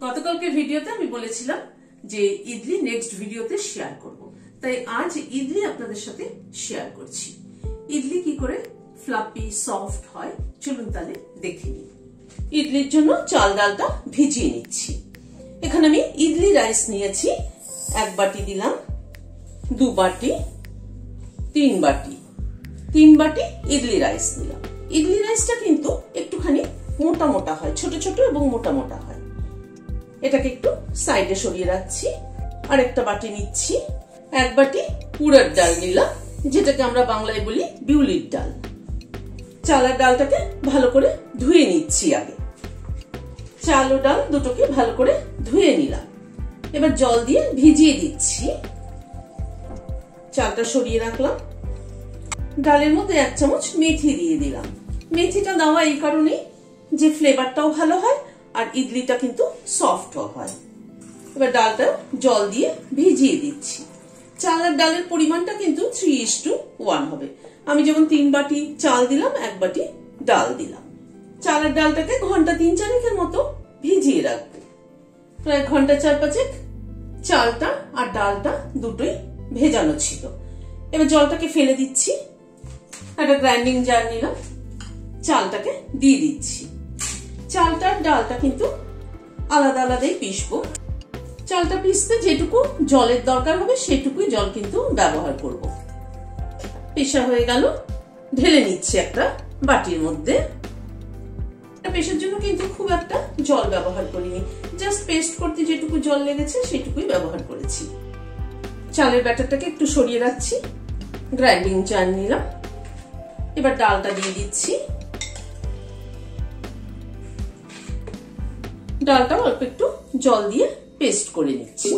গতকালকে ভিডিওতে আমি বলেছিলাম যে ইডলি নেক্সট ভিডিওতে শেয়ার করব, তাই আজ ইডলি আপনাদের সাথে শেয়ার করছি। ইডলি কি করে ফ্লাফি সফট হয় চলুন তাহলে দেখে নিই। ইডলির জন্য চাল ডালটা ভিজিয়ে নিচ্ছি। এখানে আমি ইডলি রাইস নিয়েছি, 1 বাটি দিলাম, 2 বাটি, 3 বাটি, 3 বাটি ইডলি রাইস দিলাম। ইডলি রাইসটা কিন্তু একটুখানি মোটা মোটা হয়, ছোট ছোট এবং মোটা মোটা হয়। এটাকে একটু সাইডে সরিয়ে রাখছি। আরেকটা বাটি নিচ্ছি, 1 বাটি উড়ার ডাল নিলাম, যেটাকে আমরা বাংলায় বলি বিউলির ডাল। চাল আর ডালটাকে ভালো করে ধুয়ে নিচ্ছি আগে। চাল ও ডাল দুটোকে ভালো করে ধুয়ে নিলাম। এবার জল দিয়ে ভিজিয়ে দিচ্ছি। চালটা সরিয়ে রাখলাম। ডালের মধ্যে 1 চামচ মেথি দিয়ে দিলাম। মেথিটা দেওয়া এই কারণে যে ফ্লেভারটাও ভালো হয় আর ইডলিটা কিন্তু সফটও হয়। এবার ডালটা জল দিয়ে ভিজিয়ে দিচ্ছি। চাল আর ডালের পরিমাণটা কিন্তু 3:1 হবে। আমি যেমন 3 বাটি চাল দিলাম, 1 বাটি ডাল দিলাম। চাল আর ডালটাকে ঘন্টা 3-4 মতো ভিজিয়ে রাখবো। প্রায় ঘন্টা 4-5 চালটা আর ডালটা দুটোই ভেজানো ছিল। এবার জলটাকে ফেলে দিচ্ছি। একটা গ্রাইন্ডিং জার নিলাম, চালটাকে দিয়ে দিচ্ছি। চালটা আর ডালটা কিন্তু আলাদা আলাদাই পিষবো। চালটা পিষতে যেটুকু জলের দরকার হবে সেটুকুই জল কিন্তু ব্যবহার করব। পেশা হয়ে গেল, ঢেলে নিচ্ছি একটা বাটির মধ্যে। পেশার জন্য কিন্তু খুব একটা জল ব্যবহার করিনি, জাস্ট পেস্ট করতে যেটুকু জল লেগেছে সেটুকুই ব্যবহার করেছি। চালের ব্যাটারটাকে একটু সরিয়ে রাখছি। গ্রাইন্ডিং জার নিলাম। এবার ডালটা দিয়ে দিচ্ছি। ডালটা অল্প একটু জল দিয়ে পেস্ট করে নিচ্ছি।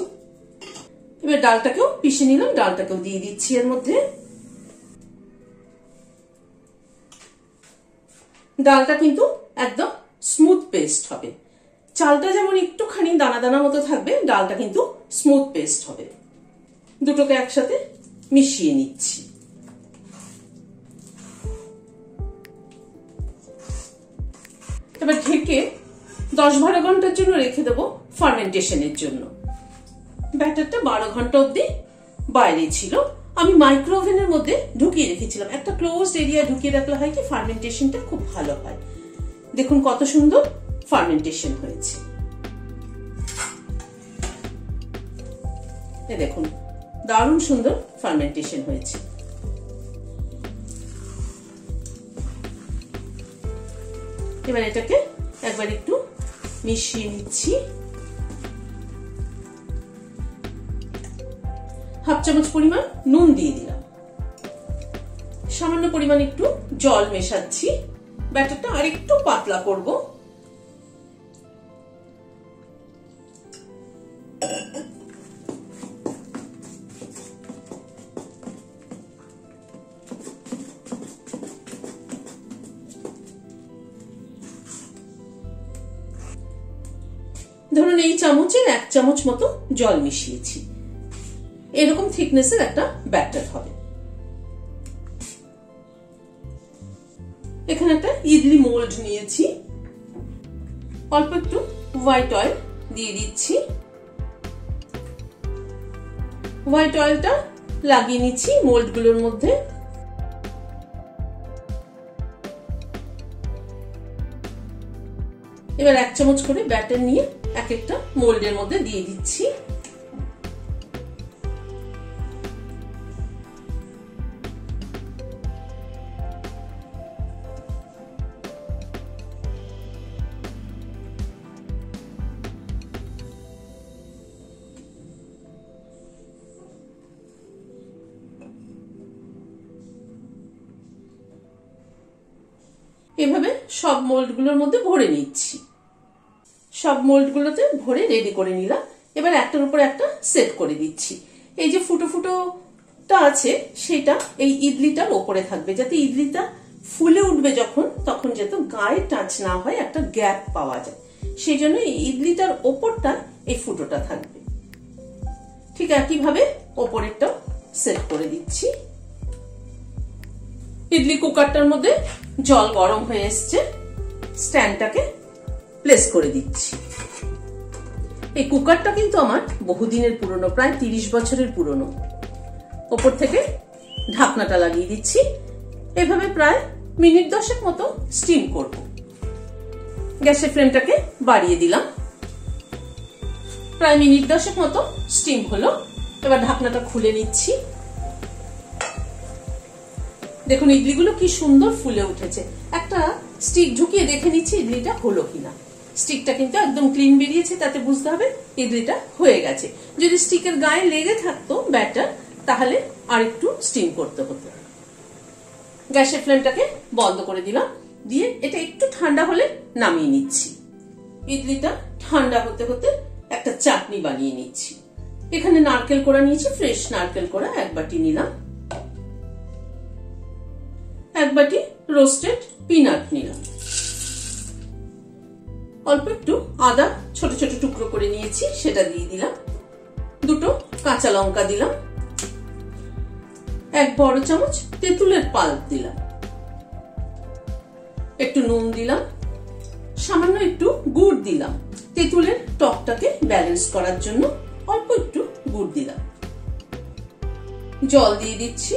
এবার ডালটাকেও পিষে নিলাম, ডালটাকেও দিয়ে দিচ্ছি এর মধ্যে। ডালটা কিন্তু একদম স্মুথ পেস্ট হবে। চালটা যেমন একটুখানি দানা দানা মতো থাকবে, ডালটা কিন্তু স্মুথ পেস্ট হবে। দুটোকে একসাথে মিশিয়ে নিচ্ছি। এবার ঢেকে 10-12 ঘন্টার জন্য রেখে দেবো ফার্মেন্টেশনের জন্য। ব্যাটারটা 12 ঘন্টা অবধি বাইরে ছিল। আমি মাইক্রো ওভেনের মধ্যে ঢুকিয়ে রেখেছিলাম। একটা ক্লোজড এরিয়া ঢুকিয়ে রাখলে হয় কি ফার্মেন্টেশনটা খুব ভালো হয়। দেখুন কত সুন্দর ফার্মেন্টেশন হয়েছে। দেখুন দারুণ সুন্দর ফার্মেন্টেশন হয়েছে। এবার এটাকে একবার একটু মিশিয়ে নিচ্ছি। 1/2 চামচ পরিমাণ নুন দিয়ে দিলাম। সামান্য পরিমাণ একটু জল মেশাচ্ছি। ব্যাটারটা আর একটু পাতলা করব। ধরুন এই চামচের 1 চামচ মতো জল মিশিয়েছি। এরকম থিকনেসের একটা ব্যাটার হবে। এখানে একটা ইডলি মোল্ড নিয়েছি। অল্প একটু হোয়াইট অয়েল দিয়ে দিচ্ছি। হোয়াইট অয়েলটা লাগিয়ে নিচ্ছি মোল্ডগুলোর মধ্যে। এবার 1 চামচ করে ব্যাটার নিয়ে এক একটা মোল্ডের মধ্যে দিয়ে দিচ্ছি। এভাবে সব মোল্ডগুলোর মধ্যে ভরে নিচ্ছি। সব মোল্ডগুলোতে ভরে রেডি করে নিলাম। এবার একটার উপর একটা সেট করে দিচ্ছি। এই যে ফুটো ফুটোটা আছে সেটা এই ইডলিটার ওপরে থাকবে, যাতে ইডলিটা ফুলে উঠবে যখন, তখন যাতে গায়ে টাচ না হয়, একটা গ্যাপ পাওয়া যায়। সেই জন্য এই ইডলিটার ওপরটা এই ফুটোটা থাকবে। ঠিক একইভাবে ওপরেরটা সেট করে দিচ্ছি। ইডলি কুকারটার মধ্যে জল গরম হয়ে এসছে। স্ট্যান্ডটাকে প্লেস করে দিচ্ছি। এই কুকারটা কিন্তু আমার বহুদিনের পুরনো, প্রায় 30 বছরের পুরনো। ওপর থেকে ঢাকনাটা লাগিয়ে দিচ্ছি। এভাবে প্রায় মিনিট 10 মতো স্টিম করব। গ্যাসের ফ্লেমটাকে বাড়িয়ে দিলাম। প্রায় মিনিট 10 মতো স্টিম হলো। এবার ঢাকনাটা খুলে নিচ্ছি। দেখুন ইডলিগুলো কি সুন্দর ফুলে উঠেছে। একটা স্টিক ঢুকিয়ে দেখে নিচ্ছি ইডলিটা হলো কিনা। স্টিকটা কিন্তু একদম ক্লিন বেরিয়েছে, তাতে বুঝতে হবে ইডলিটা হয়ে গেছে। যদি স্টিকের গায়ে লেগে থাকতো ব্যাটার, তাহলে আর একটু স্টিম করতে হতো। গ্যাসের ফ্লেমটাকে বন্ধ করে দিলাম, দিয়ে এটা একটু ঠান্ডা হলে নামিয়ে নিচ্ছি। ইডলিটা ঠান্ডা হতে হতে একটা চাটনি বানিয়ে নিচ্ছি। এখানে নারকেল কোড়া নিয়েছি, ফ্রেশ নারকেল কোড়া 1 বাটি নিলাম। 1 বাটি রোস্টেড পিনাট নিলাম। অল্প একটু আদা ছোট ছোট টুকরো করে নিয়েছি, সেটা দিয়ে দিলাম। 2টো কাঁচা লঙ্কা দিলাম। 1 বড় চামচ তেঁতুলের পাল্প দিলাম। একটু নুন দিলাম। সামান্য একটু গুড় দিলাম। তেঁতুলের টকটাকে ব্যালেন্স করার জন্য অল্প একটু গুড় দিলাম। জল দিয়ে দিচ্ছি,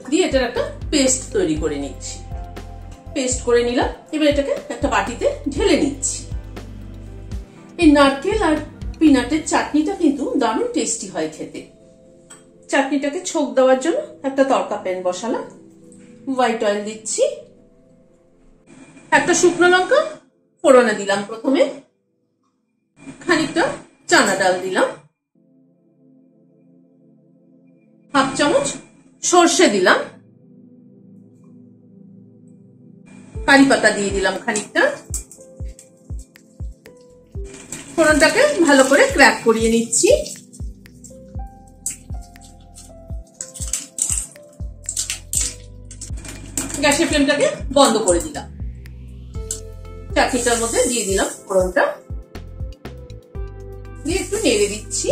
দিয়ে এটার একটা পেস্ট তৈরি করে নিচ্ছি। পেস্ট করে নিলাম। এবার এটাকে একটা বাটিতে ঢেলে নিচ্ছি। এই নারকেল আর পিনাটের চাটনিটা কিন্তু দারুণ টেস্টি হয় খেতে। চাটনিটাকে ছোক দেওয়ার জন্য একটা তড়কা প্যান বসালাম। হোয়াইট অয়েল দিচ্ছি। একটা শুকনো লঙ্কা ফোড়নে দিলাম প্রথমে। খানিকটা চানা ডাল দিলাম। 1/2 চামচ সর্ষে দিলাম। কারি পাতা দিয়ে দিলাম খানিকটা। ফোড়নটাকে ভালো করে ক্র্যাক করিয়ে নিচ্ছি। গ্যাসের ফ্লেমটাকে বন্ধ করে দিলাম। চাটনিটার মধ্যে দিয়ে দিলাম ফোড়নটা, দিয়ে একটু নেড়ে দিচ্ছি।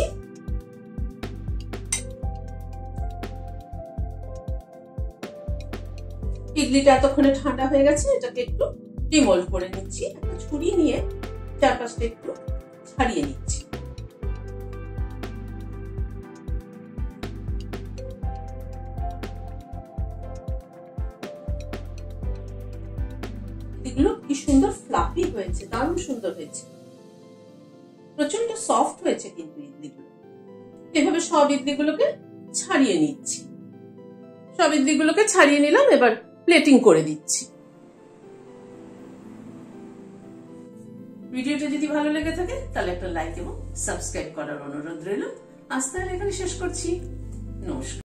ইডলিটা এতক্ষণে ঠান্ডা হয়ে গেছে, এটাকে একটু ডিমোল্ড করে নিচ্ছি। একটা ছুরি নিয়ে চারপাশটা একটু ছাড়িয়ে নিচ্ছি। এগুলো কি সুন্দর ফ্লাফি হয়েছে, দারুণ সুন্দর হয়েছে, প্রচন্ড সফট হয়েছে কিন্তু ইডলিগুলো। এভাবে সব ইডলিগুলোকে ছাড়িয়ে নিচ্ছি। সব ইডলিগুলোকে ছাড়িয়ে নিলাম। এবার প্লেটিং করে দিচ্ছি। ভিডিওটা যদি ভালো লেগে থাকে তাহলে একটা লাইক এবং সাবস্ক্রাইব করার অনুরোধ রইল। আজ তাহলে এখানে শেষ করছি। নমস্কার।